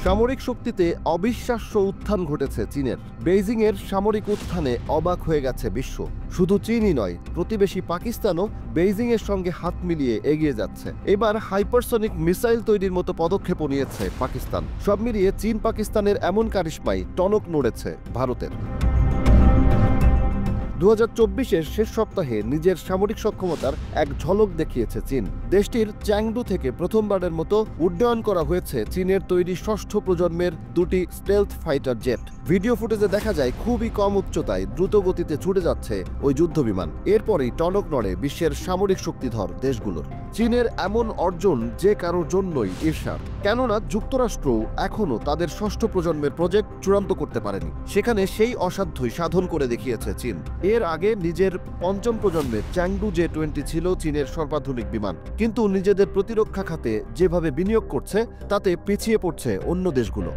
সামরিক শক্তিতে অবিশ্বাস্য উত্থান ঘটেছে চীনের। বেইজিংয়ের সামরিক উত্থানে অবাক হয়ে গেছে বিশ্ব। শুধু চীনই নয়, প্রতিবেশী পাকিস্তানও বেইজিংয়ের সঙ্গে হাত মিলিয়ে এগিয়ে যাচ্ছে। এবার হাইপারসনিক মিসাইল তৈরির মতো পদক্ষেপও নিয়েছে পাকিস্তান। সব মিলিয়ে চীন পাকিস্তানের এমন কারিশমায় টনক নড়েছে ভারতের। 2024-এর শেষ সপ্তাহে নিজের সামরিক সক্ষমতার এক ঝলক দেখিয়েছে চীন। দেশটির চ্যাংডু থেকে প্রথমবারের মতো উড্ডয়ন করা হয়েছে চীনের তৈরি ষষ্ঠ প্রজন্মের দুটি স্টেলথ ফাইটার জেট। ভিডিও ফুটেজে দেখা যায় খুবই কম উচ্চতায় দ্রুত গতিতে ছুটে যাচ্ছে ওই যুদ্ধবিমান। এরপরেই টনক নড়ে বিশ্বের সামরিক শক্তিধর দেশগুলোর। চীনের এমন অর্জন যে কারোর জন্যই ঈর্ষার, কেননা যুক্তরাষ্ট্র এখনও তাদের ষষ্ঠ প্রজন্মের প্রজেক্ট চূড়ান্ত করতে পারেনি। সেখানে সেই অসাধ্যই সাধন করে দেখিয়েছে চীন। এর আগে নিজের পঞ্চম প্রজন্মের চ্যাংডু J-20 ছিল চীনের সর্বাধুনিক বিমান, কিন্তু নিজেদের প্রতিরক্ষা খাতে যেভাবে বিনিয়োগ করছে তাতে পিছিয়ে পড়ছে অন্য দেশগুলো।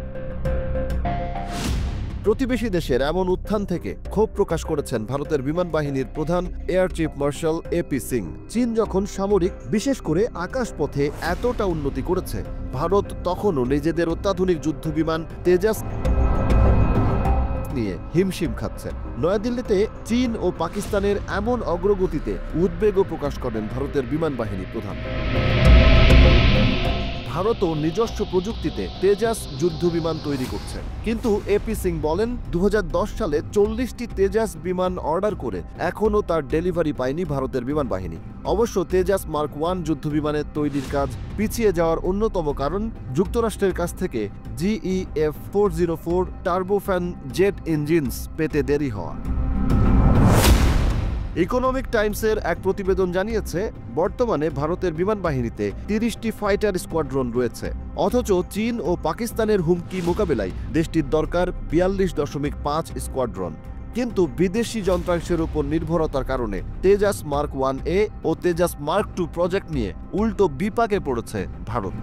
প্রতিবেশী দেশের এমন উত্থান থেকে ক্ষোভ প্রকাশ করেছেন ভারতের বিমান বাহিনীর প্রধান air chief marshal AP Singh. চীন যখন সামরিক, বিশেষ করে আকাশপথে এতটা উন্নতি করেছে, ভারত তখনও নিজেদের অত্যাধুনিক যুদ্ধবিমান তেজাস নিয়ে হিমশিম খাচ্ছে। নয়াদিল্লিতে চীন ও পাকিস্তানের এমন অগ্রগতিতে উদ্বেগও প্রকাশ করেন ভারতের বিমান বাহিনী প্রধান। ভারতও নিজস্ব প্রযুক্তিতে তেজাস যুদ্ধবিমান তৈরি করছে, কিন্তু AP সিং বলেন 2010 সালে 40টি তেজাস বিমান অর্ডার করে এখনও তার ডেলিভারি পায়নি ভারতের বিমান বাহিনী। অবশ্য তেজাস মার্ক 1 যুদ্ধবিমানের তৈরির কাজ পিছিয়ে যাওয়ার অন্যতম কারণ যুক্তরাষ্ট্রের কাছ থেকে GEF-404 টার্বোফ্যান জেট ইঞ্জিনস পেতে দেরি হওয়া। ইকোনমিক টাইমসের এক প্রতিবেদন জানিয়েছে, বর্তমানে ভারতের বিমান বাহিনীতে 30টি ফাইটার স্কোয়াড্রন রয়েছে, অথচ চীন ও পাকিস্তানের হুমকি মোকাবেলায় দেশটির দরকার 42.5 স্কোয়াড্রন। কিন্তু বিদেশি যন্ত্রাংশের উপর নির্ভরতার কারণে তেজাস মার্ক 1A ও তেজাস মার্ক 2 প্রজেক্ট নিয়ে উল্টো বিপাকে পড়েছে ভারত।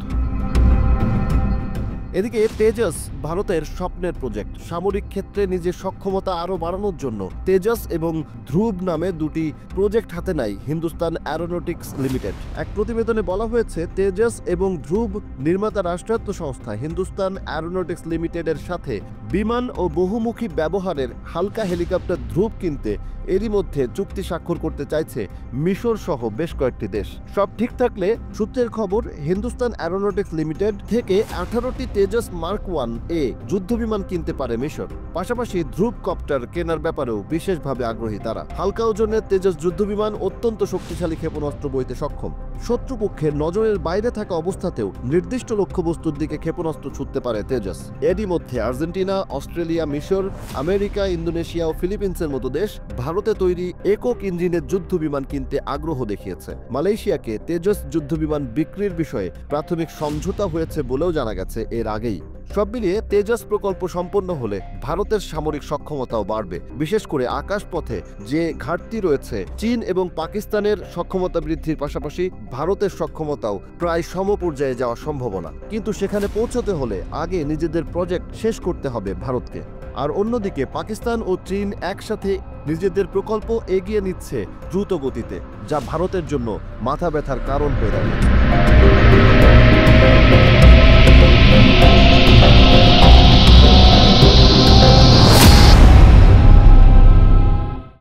এদিকে তেজাস ভারতের স্বপ্নের প্রজেক্ট। সামরিক ক্ষেত্রে নিজের সক্ষমতা আরও বাড়ানোর জন্য তেজাস এবং ধ্রুব নামে দুটি প্রজেক্ট হাতে নেয় হিন্দুস্তান অ্যারোনটিক্স লিমিটেড। এক প্রতিবেদনে বলা হয়েছে, তেজাস এবং ধ্রুব নির্মাতা রাষ্ট্রায়ত্ত সংস্থা হিন্দুস্তান অ্যারোনটিক্স লিমিটেডের সাথে বিমান ও বহুমুখী ব্যবহারের হালকা হেলিকপ্টার ধ্রুব কিনতে এরই মধ্যে চুক্তি স্বাক্ষর করতে চাইছে মিশর সহ বেশ কয়েকটি দেশ। সব ঠিক থাকলে সূত্রের খবর, হিন্দুস্তান অ্যারোনটিক্স লিমিটেড থেকে 18টি তেজাস মার্ক 1A যুদ্ধবিমান কিনতে পারে মিশর। পাশাপাশি ধ্রুব কপ্টার কেনার ব্যাপারেও বিশেষভাবে আগ্রহী তারা। হালকা ওজনের তেজাস যুদ্ধবিমান অত্যন্ত শক্তিশালী ক্ষেপণাস্ত্র বইতে সক্ষম। শত্রুপক্ষের নজরের বাইরে থাকা অবস্থাতেও নির্দিষ্ট লক্ষ্যবস্তুর দিকে ক্ষেপণাস্ত্র ছুটতে পারে তেজাস। এরই মধ্যে আর্জেন্টিনা, অস্ট্রেলিয়া, মিশর, আমেরিকা, ইন্দোনেশিয়া ও ফিলিপিন্সের মতো দেশ ভারতে তৈরি একক ইঞ্জিনের যুদ্ধবিমান কিনতে আগ্রহ দেখিয়েছে। মালয়েশিয়াকে তেজাস যুদ্ধবিমান বিক্রির বিষয়ে প্রাথমিক সমঝোতা হয়েছে বলেও জানা গেছে এর আগেই। সব মিলিয়ে তেজাস প্রকল্প সম্পন্ন হলে ভারতের সামরিক সক্ষমতাও বাড়বে। বিশেষ করে আকাশপথে যে ঘাটতি রয়েছে, চীন এবং পাকিস্তানের সক্ষমতা বৃদ্ধির পাশাপাশি ভারতের সক্ষমতাও প্রায় সমপর্যায়ে যাওয়ার সম্ভাবনা। কিন্তু সেখানে পৌঁছতে হলে আগে নিজেদের প্রজেক্ট শেষ করতে হবে ভারতকে। আর অন্যদিকে পাকিস্তান ও চীন একসাথে নিজেদের প্রকল্প এগিয়ে নিচ্ছে দ্রুত গতিতে, যা ভারতের জন্য মাথা ব্যথার কারণ হয়ে দাঁড়িয়েছে।